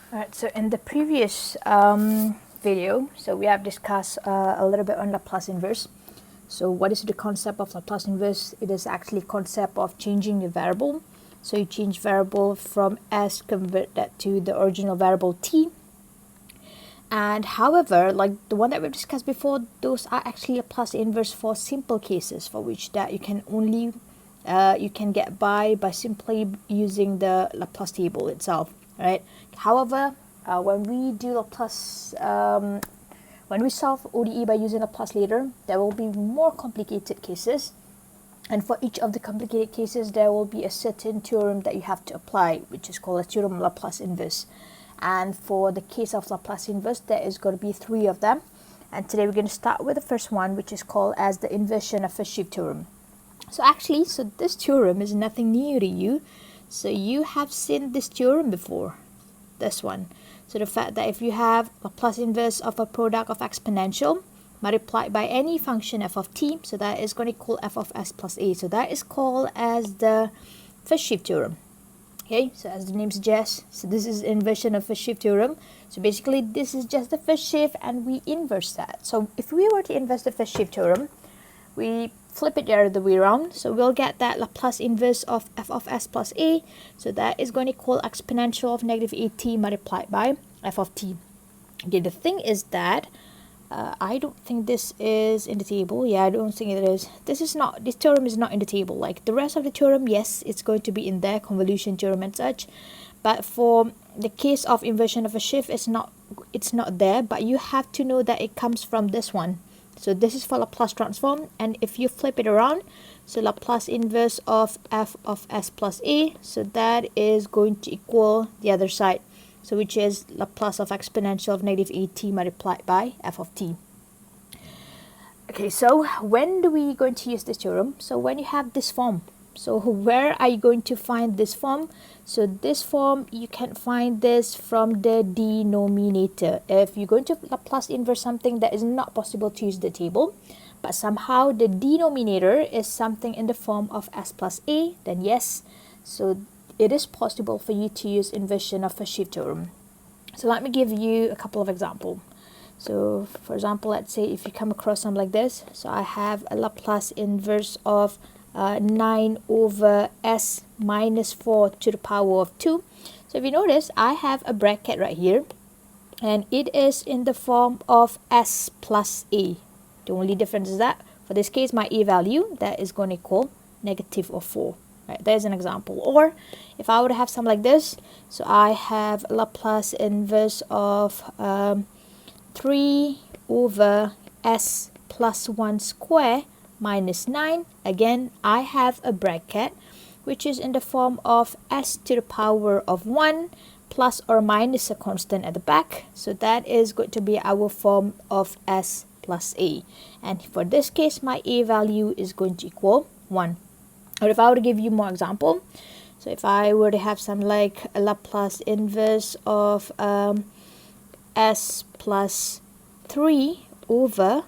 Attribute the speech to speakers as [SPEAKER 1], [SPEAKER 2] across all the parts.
[SPEAKER 1] Alright, so in the previous video, so we have discussed a little bit on Laplace inverse. So what is the concept of Laplace inverse? It is actually concept of changing the variable. So you change variable from s, convert that to the original variable t. And however, like the one that we've discussed before, those are actually Laplace inverse for simple cases, for which that you can only you can get by simply using the Laplace table itself, right? However, when we do Laplace, when we solve ODE by using Laplace later, there will be more complicated cases, and for each of the complicated cases, there will be a certain theorem that you have to apply, which is called a theorem of Laplace inverse. And for the case of Laplace inverse, there is going to be 3 of them. And today we're going to start with the first one, which is called as the inversion of a shift theorem. So actually, this theorem is nothing new to you. So you have seen this theorem before, this one. So the fact that if you have Laplace inverse of a product of exponential multiplied by any function f of t, so that is going to equal f of s plus a. So that is called as the first shift theorem. Okay, so as the name suggests, so this is inversion of a shift theorem. So basically, this is just the first shift and we inverse that. So if we were to inverse the first shift theorem, we flip it the other way around. So we'll get that Laplace inverse of f of s plus a. So that is going to equal exponential of negative at multiplied by f of t. Okay, the thing is that I don't think this is in the table. Yeah, I don't think it is. This theorem is not in the table. Like the rest of the theorem, yes, it's going to be in there, convolution theorem and such. But for the case of inversion of a shift, it's not there. But you have to know that it comes from this one. So this is for Laplace transform, and if you flip it around, so Laplace inverse of f of s plus a, so that is going to equal the other side. So which is Laplace of exponential of negative at multiplied by f of t. Okay, so when do we going to use this theorem? So when you have this form. So where are you going to find this form? So this form, you can find this from the denominator. If you're going to Laplace inverse something, that is not possible to use the table, but somehow the denominator is something in the form of s plus a, then yes, so it is possible for you to use inversion of a shift theorem. So let me give you a couple of examples. So for example, let's say if you come across something like this, so I have a Laplace inverse of 9 over s minus 4 to the power of 2. So if you notice, I have a bracket right here, and it is in the form of s plus a. The only difference is that for this case, my a value, that is going to equal negative of 4. Right, there's an example. Or if I were to have something like this, so I have Laplace inverse of 3 over s plus 1 square minus 9. Again, I have a bracket which is in the form of s to the power of 1 plus or minus a constant at the back. So that is going to be our form of s plus a. And for this case, my a value is going to equal 1. Or if I were to give you more example, so if I were to have some like a Laplace inverse of s plus 3 over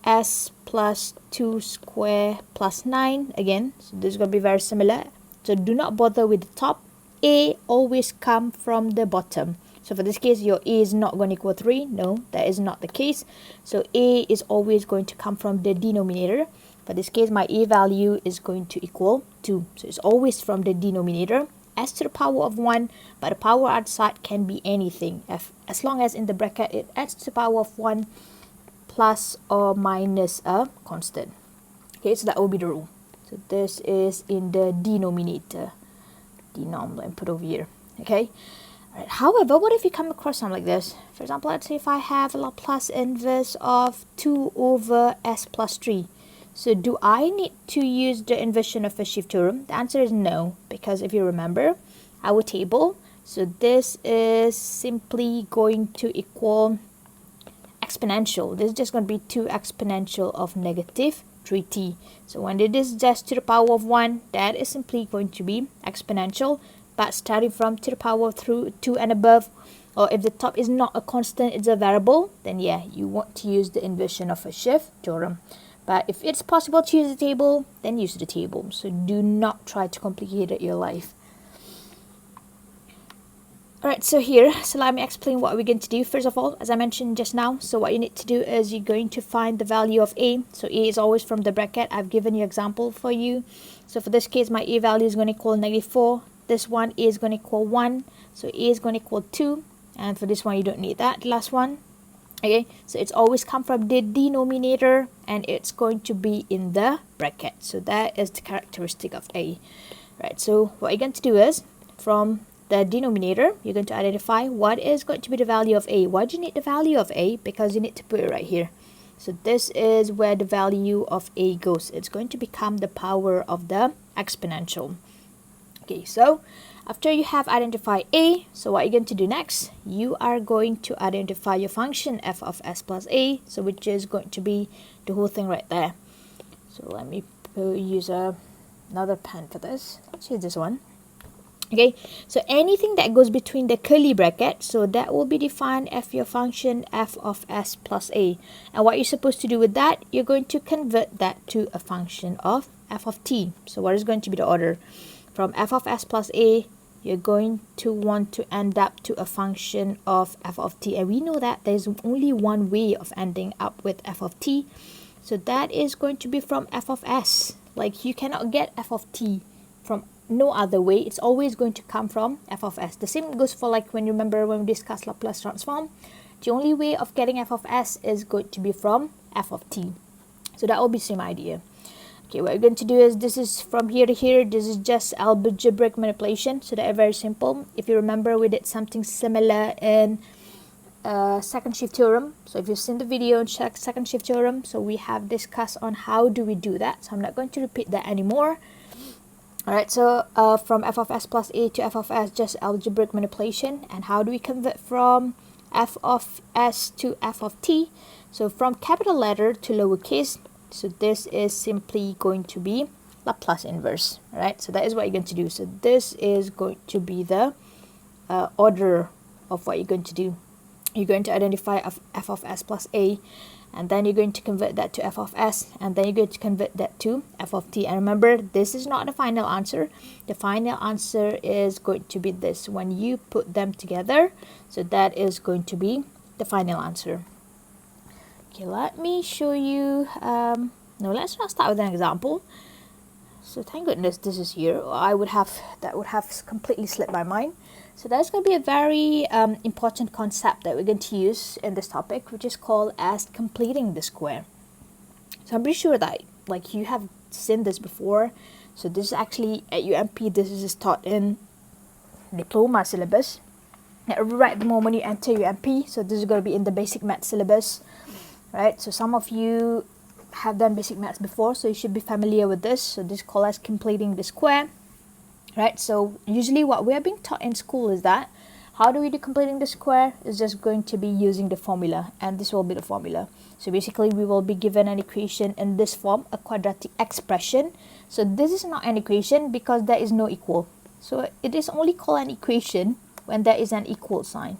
[SPEAKER 1] s plus 2 square plus 9, again, so this is going to be very similar. So do not bother with the top. A always come from the bottom. So for this case, your a is not going to equal 3. No, that is not the case. So a is always going to come from the denominator. For this case, my a value is going to equal 2. So it's always from the denominator, s to the power of 1, but the power outside can be anything. As long as in the bracket it adds to the power of 1 plus or minus a constant. Okay, so that will be the rule. So this is in the denominator. Denom, let me put over here. Okay. Right. However, what if you come across something like this? For example, let's say if I have a Laplace inverse of 2 over s plus 3. So do I need to use the inversion of a shift theorem? The answer is no, because if you remember our table, so this is simply going to equal exponential. This is just going to be 2 exponential of negative 3t. So when it is just to the power of 1, that is simply going to be exponential. But starting from to the power of 2 and above, or if the top is not a constant, it's a variable, then yeah, you want to use the inversion of a shift theorem. But if it's possible to use the table, then use the table. So do not try to complicate your life. Alright. Alright, so let me explain what we're going to do. First of all, as I mentioned just now, so what you need to do is you're going to find the value of a. So a is always from the bracket. I've given you example for you. So for this case, my a value is going to equal -4. This one is going to equal 1. So a is going to equal 2. And for this one, you don't need that last one. Okay, so it's always come from the denominator and it's going to be in the bracket. So that is the characteristic of a. Right, so what you're going to do is from the denominator, you're going to identify what is going to be the value of a. Why do you need the value of a? Because you need to put it right here. So this is where the value of a goes. It's going to become the power of the exponential. Okay, so after you have identified a, so what you're going to do next, you are going to identify your function f of s plus a, so which is going to be the whole thing right there. So let me use another pen for this. Let's use this one. Okay, so anything that goes between the curly bracket, so that will be defined as your function f of s plus a. And what you're supposed to do with that, you're going to convert that to a function of f of t. So what is going to be the order? From f of s plus a, you're going to want to end up to a function of f of t. And we know that there's only one way of ending up with f of t. So that is going to be from f of s. Like you cannot get f of t from no other way. It's always going to come from f of s. The same goes for like when you remember when we discussed Laplace transform. The only way of getting f of s is going to be from f of t. So that will be the same idea. Okay, what we're going to do is this is from here to here. This is just algebraic manipulation. So they're very simple. If you remember, we did something similar in second shift theorem. So if you've seen the video on second shift theorem, so we have discussed on how do we do that. So I'm not going to repeat that anymore. Alright, so from f of s plus a to f of s, just algebraic manipulation. And how do we convert from f of s to f of t? So from capital letter to lowercase, so this is simply going to be Laplace inverse. Alright, so that is what you're going to do. So this is going to be the order of what you're going to do. You're going to identify f of s plus a, and then you're going to convert that to f of s, and then you're going to convert that to f of t. And remember, this is not the final answer. The final answer is going to be this when you put them together. So that is going to be the final answer. Okay, let me show you. No, let's not start with an example. So thank goodness this is here. That would have completely slipped my mind. So that's going to be a very important concept that we're going to use in this topic, which is called as completing the square. So I'm pretty sure that like you have seen this before. So this is actually at UMP. This is taught in diploma syllabus. Right at the moment you enter UMP. So this is going to be in the basic math syllabus, right? So some of you have done basic maths before, so you should be familiar with this. So this is called as completing the square. Right, so usually what we are being taught in school is that how do we do completing the square is just going to be using the formula, and this will be the formula. So basically we will be given an equation in this form, a quadratic expression. So this is not an equation because there is no equal. So it is only called an equation when there is an equal sign,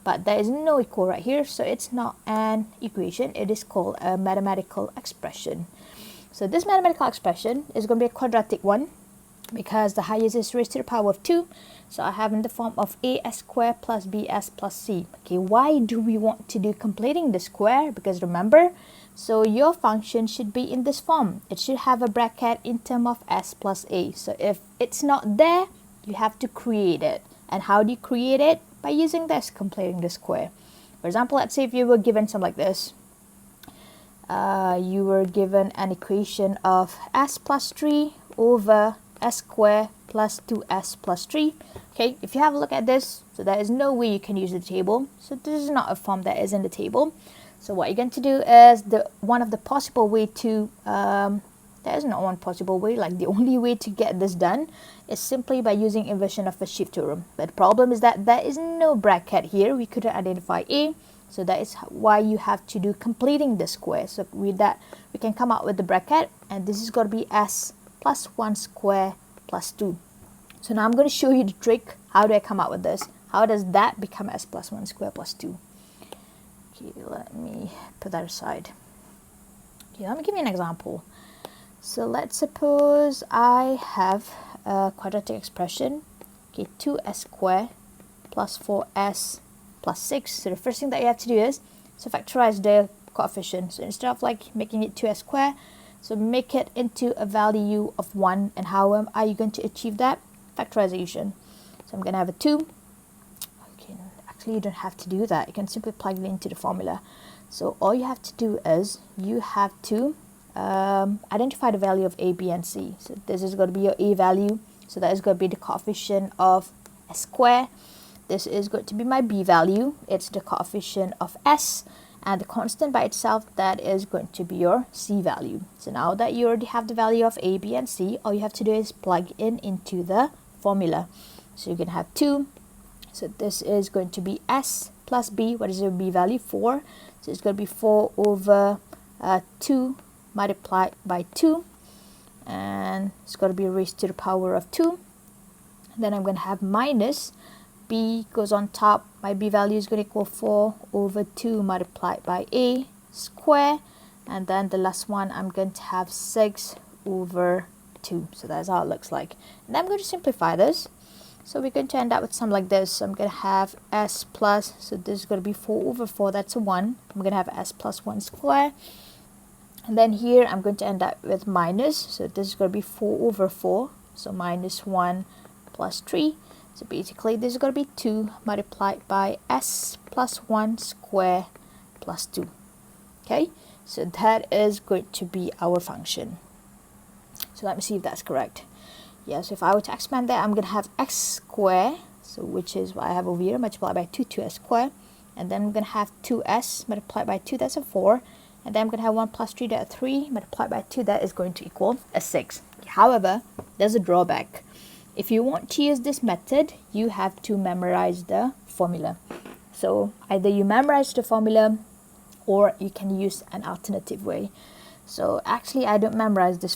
[SPEAKER 1] but there is no equal right here, so it's not an equation. It is called a mathematical expression. So this mathematical expression is going to be a quadratic one, because the highest is raised to the power of 2. So I have in the form of as squared plus bs plus c. Okay, why do we want to do completing the square? Because remember, so your function should be in this form. It should have a bracket in term of s plus a. So if it's not there, you have to create it. And how do you create it? By using this, completing the square. For example, let's say if you were given something like this. You were given an equation of s plus 3 over s squared plus 2s plus 3. Okay, if you have a look at this, so there is no way you can use the table. So this is not a form that is in the table. So what you're going to do is one of the possible way to there is not one possible way, like the only way to get this done is simply by using inversion of first shift theorem. But the problem is that there is no bracket here. We couldn't identify a, so that is why you have to do completing the square. So with that we can come out with the bracket, and this is going to be s plus 1 square plus 2. So now I'm going to show you the trick. How do I come out with this? How does that become s plus 1 square plus 2? Okay, let me put that aside. Okay, let me give you an example. So let's suppose I have a quadratic expression, okay, 2s squared plus 4s plus 6. So the first thing that you have to do is to factorize the coefficient. So instead of like making it 2s squared, so make it into a value of 1. And how are you going to achieve that? Factorization. So I'm going to have a 2. Okay, actually you don't have to do that. You can simply plug it into the formula. So all you have to do is you have to identify the value of a, b, and c. So this is going to be your a value. So that is going to be the coefficient of s squared. This is going to be my b value. It's the coefficient of s. And the constant by itself, that is going to be your c value. So now that you already have the value of a, b, and c, all you have to do is plug in into the formula. So you're going to have 2. So this is going to be s plus b. What is your b value? 4. So it's going to be 4 over 2 multiplied by 2. And it's going to be raised to the power of 2. And then I'm going to have minus b goes on top. My b value is going to equal 4 over 2 multiplied by a square. And then the last one, I'm going to have 6 over 2. So that's how it looks like. And I'm going to simplify this. So we're going to end up with something like this. So I'm going to have s plus, so this is going to be 4 over 4, that's a 1. I'm going to have s plus 1 square. And then here I'm going to end up with minus. So this is going to be 4 over 4. So minus 1 plus 3. So basically this is going to be 2 multiplied by s plus 1 square plus 2. Okay, so that is going to be our function. So let me see if that's correct. Yeah, so if I were to expand that, I'm going to have x square, so which is what I have over here, multiplied by 2s square. And then I'm going to have 2s multiplied by 2, that's a 4. And then I'm going to have 1 plus 3, that's 3, multiplied by 2, that is going to equal a 6. However, there's a drawback. If you want to use this method, you have to memorize the formula. So either you memorize the formula or you can use an alternative way. So actually I don't memorize this